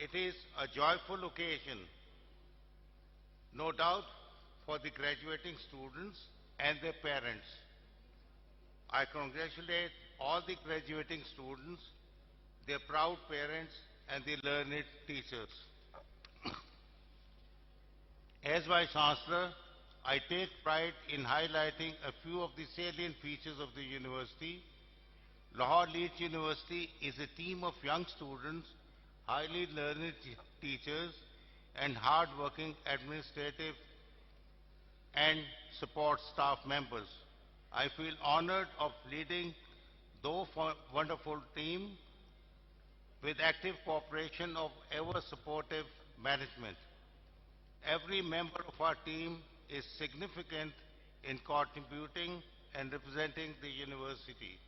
It is a joyful occasion, no doubt, for the graduating students and their parents. I congratulate all the graduating students, their proud parents, and the learned teachers. As Vice Chancellor, I take pride in highlighting a few of the salient features of the university. Lahore Leeds University is a team of young students, highly learned teachers, and hard-working administrative and support staff members. I feel honored of leading the wonderful team with active cooperation of ever-supportive management. Every member of our team is significant in contributing and representing the university.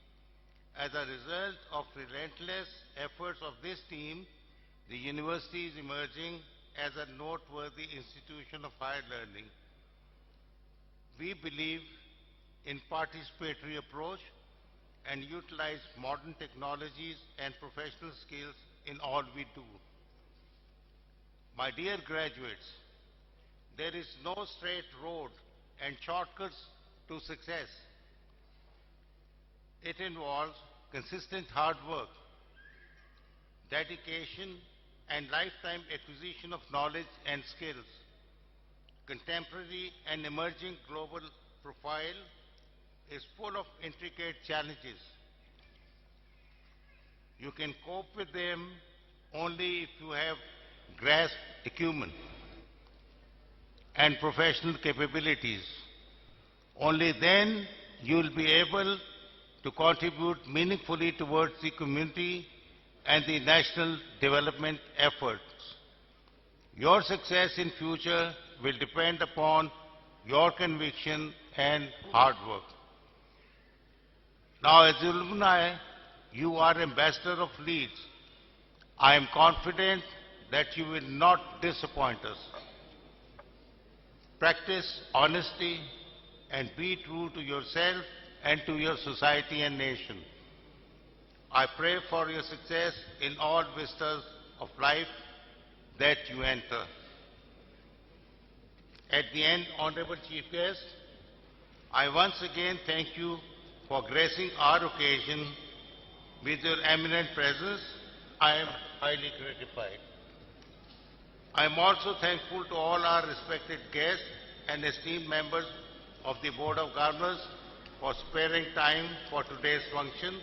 As a result of relentless efforts of this team, the university is emerging as a noteworthy institution of higher learning. We believe in participatory approach and utilize modern technologies and professional skills in all we do. My dear graduates, there is no straight road and shortcuts to success. It involves consistent hard work, dedication, and lifetime acquisition of knowledge and skills. Contemporary and emerging global profile is full of intricate challenges. You can cope with them only if you have grasped acumen and professional capabilities. Only then you will be able to contribute meaningfully towards the community and the national development efforts. Your success in future will depend upon your conviction and hard work. Now, as alumni, you are ambassador of Leeds. I am confident that you will not disappoint us. Practice honesty and be true to yourself and to your society and nation. I pray for your success in all vistas of life that you enter. At the end, Honorable Chief Guest, I once again thank you for gracing our occasion with your eminent presence. I am highly gratified. I am also thankful to all our respected guests and esteemed members of the Board of Governors for sparing time for today's function.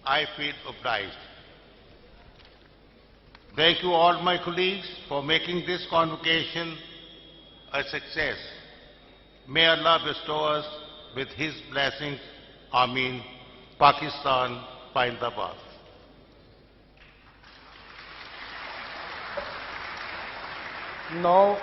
I feel obliged. Thank you all my colleagues for making this convocation a success. May Allah bestow us with His blessings. Ameen. Pakistan, Paindabad. Now